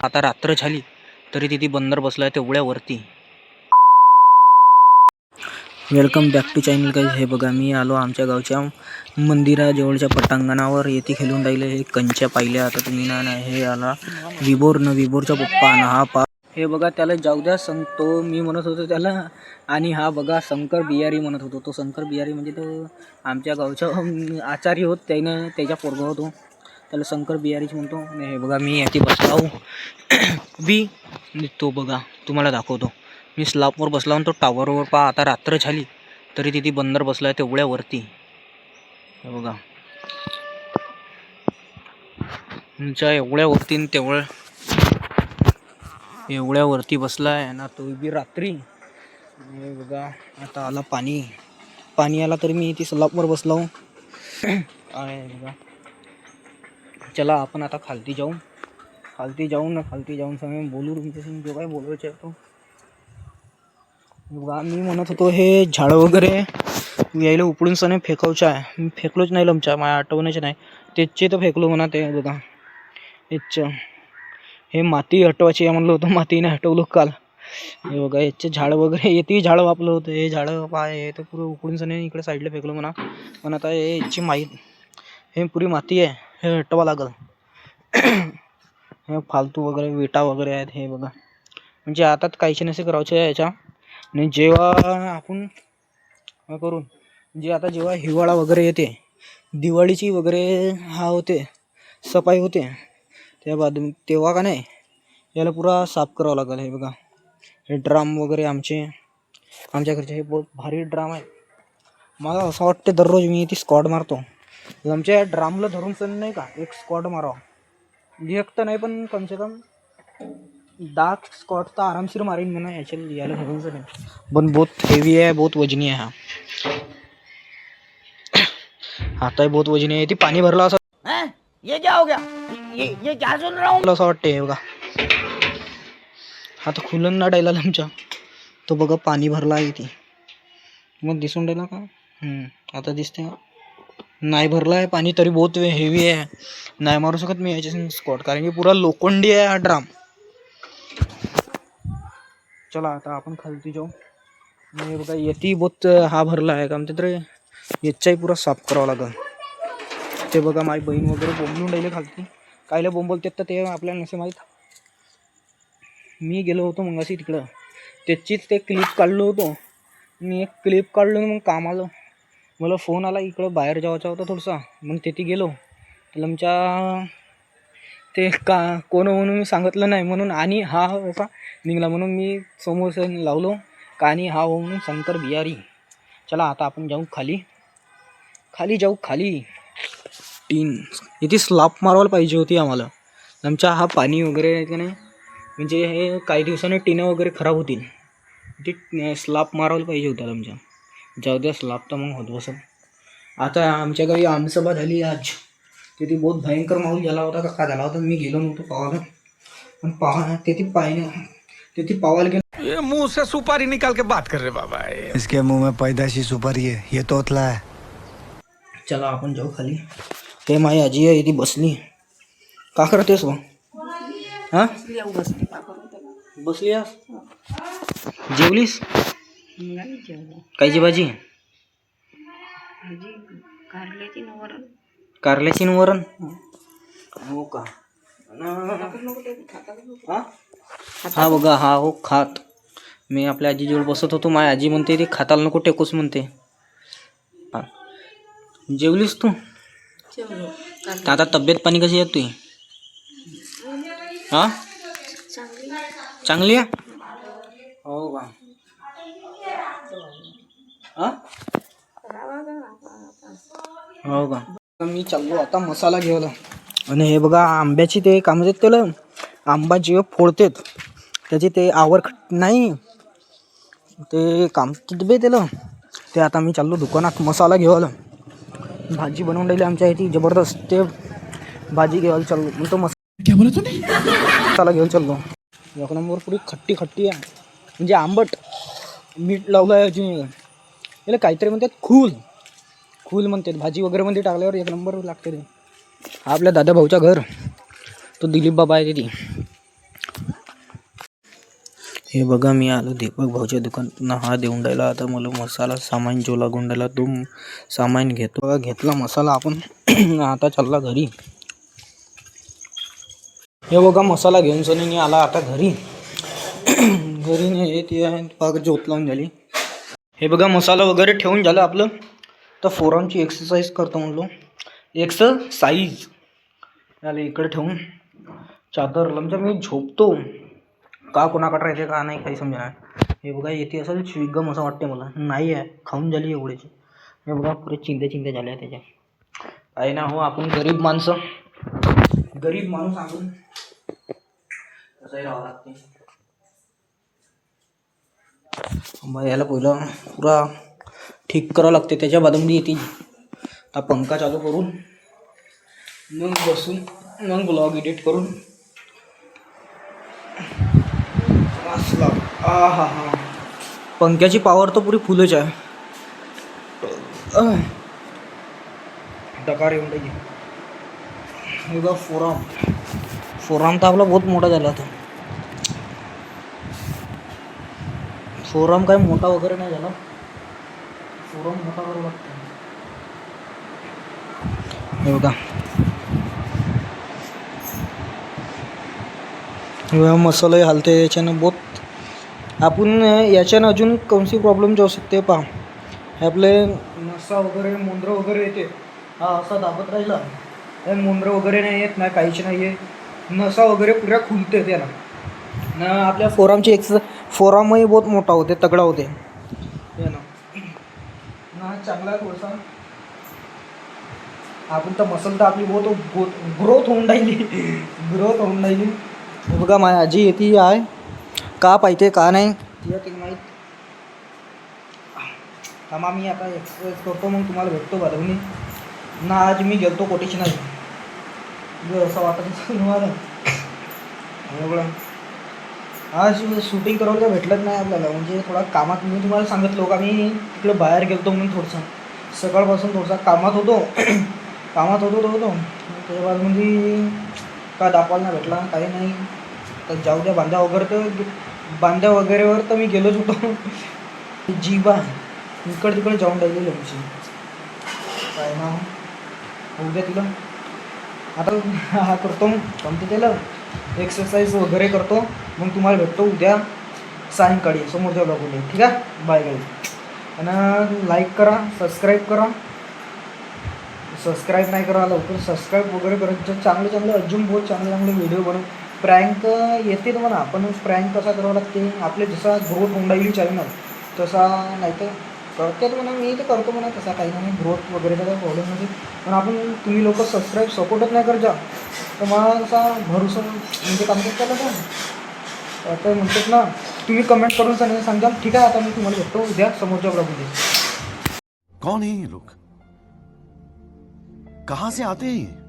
आता रात्र झाली तरी तिथे बंदर बसलाय तेवढ्यावरती. Welcome back to channel guys. हे बघा मी आलो आमच्या गावच्या मंदिराजवळच्या पटांगणावर. येथे खेळून राहिले हे कंच्या पाहिल्या आता तुम्ही ना. हे आला विबोरचा पप्पा ना हा हे बघा त्याला जाऊ द्या सांगतो मी म्हणत होतो त्याला. आणि हा बघा शंकर बिहारी म्हणत होतो. तो शंकर बिहारी म्हणजे तो आमच्या गावचा आचार्य होत त्यानं त्याच्या पोरगा होतो त्याला शंकर बिहारीच म्हणतो. आणि हे बघा मी याची बसलाव बी तो बघा तुम्हाला दाखवतो. मी स्लॅपवर बसला तो टावरवर पहा. आता रात्र झाली तरी तिथे बंदर बसलाय तेवढ्यावरती. हे बघा तुमच्या एवढ्यावरती एवढ्यावरती बसलाय ना तो बी रात्री. हे बघा आता आला पाणी आला तरी मी इथे स्लॅपवर बसलो आहे बघा. चला आपण आता खालती जाऊन सगळे बोलू तुमच्याशी जो काय बोलायचं आहे तो. बघा मी म्हणत होतो हे झाडं वगैरे यायला उपडून सने फेकायचं आहे. मी फेकलोच नाही लमच्या माझ्या आठवण्याचे नाही त्याचे तर फेकलो म्हणा. ते बघा याचं हे माती हटवायची म्हणलं होतं मातीने हटवलं काल. हे बघा याचे झाडं वगैरे येते झाडं वापलं होतं. हे झाडं पाय हे तर पुरं उकडून सने इकडे साईडला फेकलो म्हणा. पण आता हे याची हे पुरी माती आहे हे हटवा लागल. हे फालतू वगैरे विटा वगैरे आहेत. हे बघा म्हणजे आता काहीशी नसे करायचे आहे याच्या. आणि जेव्हा आपण करून आता जेव्हा हिवाळा वगैरे येते दिवाळीची वगैरे होते सफाई होते तेव्हा का नाही याला पुरा साफ करावं लागेल. हे बघा हे ड्राम वगैरे आमच्या घरचे हे बहुत भारी ड्राम आहे. मला असं वाटते दररोज मी ती स्क्वॉड मारतो. आमच्या ड्रामला धरून सण नाही का एक स्क्वॉड मारावं. एक तर नाही पण कमसे कम 10 स्क्वॉट तर आरामशीर मारीन म्हणा याला धरून सण. पण बहुत हेवी आहे बहुत वजनी आहे आता बहुत वजनी आहे. ती पाणी भरला असं ये क्या हो गया ये क्या सुन रहा हूं असं वाटते. बघा आता खुलन ना डायला आमच्या तो बघा पाणी भरला आहे ती मग दिसून राहिला का. आता दिसते नाही भरला आहे पाणी तरी बहुत हेवी आहे. नाही मारू शकत मी याच्या स्क्वॉट कारण की पुरा लोखंडी आहे हा ड्राम. चला आता आपण खालती जाऊ. हे बघा येती बहुत हा भरला आहे का आमच्या तर याचाही पुरा साफ करावा लागेल. ते बघा माझी बहीण वगैरे बोंबलून राहिले खालती. कायला बोंबलतात तर ते आपल्याला नसे माहीत. मी गेलो होतो मगाशी तिकडं त्याचीच ते क्लिप काढलो होतो. मी एक क्लिप काढलो मग कामाला मला फोन आला इकडं बाहेर जायचा होता थोडसा. मग तिथे गेलो त्याला आमच्या ते का कोण म्हणून मी सांगितलं नाही म्हणून आणि हा असा निघाला म्हणून मी समोर लावलो का आणि हा हो म्हणून शंकर बिहारी. चला आता आपण जाऊ खाली जाऊ. टीन इथे स्लॅब मारवायला पाहिजे होती आम्हाला. आमच्या हा पाणी वगैरे आहे की नाही म्हणजे हे काही दिवसाने टीनं वगैरे खराब होतील. ते स्लॅब मारवायला पाहिजे होता आमच्या. जाऊ द्या स्लॅब तर मग होत बसत. आता आमच्या गावी आमसभा झाली आज. तिथे बहुत भयंकर माहोल झाला होता का झाला होता. मी गेलो नव्हतो पावाला पण तिथे पावायला गेलो. ये मुंह से सुपारी निकाल के बात कर रहे बाबा. इसके मुंह में पैदाशी सुपारी है ये तोतला है. चला आपण जाऊ खाली. हे माझी आजी आहे ती बसली. का करतेस मग हा बसली जेवलीस कायची भाजी. कारल्याची वरण हो का. हा बघा हा हो खात. मी आपल्या आजीजवळ बसत होतो. माझी आजी म्हणते ते खाताला नको टेकूस म्हणते. जेवलीस तू आता तब्येत पाणी कशी आहे तुझी. हा चांगली आहे हो का. हो का. मी चाललो आता मसाला घेऊन. आणि हे बघा आंब्याची ते काम देत त्याला आंबा जेव्हा फोडतात त्याची ते आवर नाही ते काम बे त्याला ते. आता मी चाललो दुकानात मसाला घेऊन. भाजी बनवून राहिली आमच्या इथे जबरदस्त. ते भाजी घ्यायला चाललो मग तो मसाला घेऊन चाललो. एक नंबर पुरी खट्टी आहे म्हणजे आंबट. मीठ लावलं आहे अजून याला काहीतरी म्हणतात खूल म्हणतात. भाजी वगैरे मध्ये टाकल्यावर एक नंबर लागते ते. आपल्या दादा भाऊच्या घर तो दिलीप बाबा आहे ती. हे बघा मी आलो दीपक भाऊच्या दुकानात. हा देऊन राहिला आता मला मसाला सामान जो लागून राहिला तो सामान घेतो. बघा घेतला मसाला आपण. आता चालला घरी. हे बघा मसाला घेऊन सनी आला आता घरी. घरी नाही ते पाक जोत लावून झाली. हे बघा मसाला वगैरे ठेवून झालं आपलं. तर फोरमची एक्सरसाइज करतो म्हणलो. एक्सरसाइज याला इकडे ठेवून चादर लमच्या मी झोपतो का कोणाकडे राहते का नाही काही समजा. हे बघा येते असं स्विगम असं वाटते मला. नाही आहे खाऊन झाली एवढ्याची. हे बघा पुरे चिंध्या झाल्या त्याच्या. काही ना हो आपण गरीब माणसं. गरीब माणूस आपण कसंही राहावं लागते. मग याला पहिलं पुरा ठीक करावं लागते. त्याच्या बाजूंनी येते. आता पंखा चालू करून मग बसून मग ब्लॉग एडिट करून असला. हा पंख्याची पावर तर पुरी फुलच आहे. डकार येऊन टाकी. हे बघा फोराम तर आपला बहुत मोठा झाला आता. फोराम काय मोठा वगैरे नाही झाला. फोराम मोठा करावं लागतो. हे बघा मसालाही हलते याच्यानं बहुत. आपण याच्यानं अजून कोणती प्रॉब्लेम जाऊ शकते पहा. हे आपले नसा वगैरे मुंद्र वगैरे येते. हा असा दाबत राहिला हे मुंद्र वगैरे नाही येत ना काहीच नाही आहे. नसा वगैरे पुऱ्या खुलते त्याला ना. आपल्या फोरामची फोरामही बहुत मोठा होते तगडा होते ना चांगला थोडासा. आपण तर मसल तर आपली बहुत ग्रोथ होऊन राहिली. बघा माझी आजी येते आहे का पाहिजे का नाही ते माहीत. थांबा मी आता एक्सरसाइज करतो मग तुम्हाला भेटतो बाजूनी ना. आज मी गेलतो कोटीची नाही असं वाटत तुम्हाला. बघा आज शूटिंग करायला काय भेटलंच नाही आपल्याला. म्हणजे थोडा कामात मी तुम्हाला सांगितलं का मी तिकडे बाहेर गेलतो म्हणून थोडंसं सकाळपासून थोडंसं कामात होतो. त्याच्या बाजूमध्ये का दाखवायला नाही भेटला काही नाही. तर जाऊ द्या. बांध्या वगैरेवर तर मी गेलोच होतो. जीबा इकडे तिकडे जाऊन राहिलेली आमची काय ना होऊ द्या तिला. आता हा करतो कोणतं त्याला एक्सरसाइज वगैरे करतो. मग तुम्हाला भेटतो उद्या सायंकाळी समोरच्या ब्लॉगमध्ये. ठीक आहे बाय गाईज. आणि लाईक करा सबस्क्राईब करा. सबस्क्राईब नाही करा लवकर सबस्क्राईब वगैरे करायचं. चांगले अजून बहुत चांगले व्हिडिओ बनवून. प्रँक येते तुम्हाला. आपण प्रँक कसा करावा लागते आपले जसा ग्रोथ होऊन राहिली चॅनल तसा नाही तर करते म्हणा. मी तर करतो म्हणा तसा काही नाही. ग्रोथ वगैरेचा काही प्रॉब्लेम नाही. पण आपण तुम्ही लोक सबस्क्राईब सपोर्टच नाही करजा तर मला असा भरोसा म्हणजे कमेंट केलं का आता म्हणतात ना. तुम्ही कमेंट करून सांगा. ठीक आहे आता मी तुम्हाला भेटतो उद्या समोरच्या ब्लॉगमध्ये. कौन है ये लोग? कहाँ से आते हैं?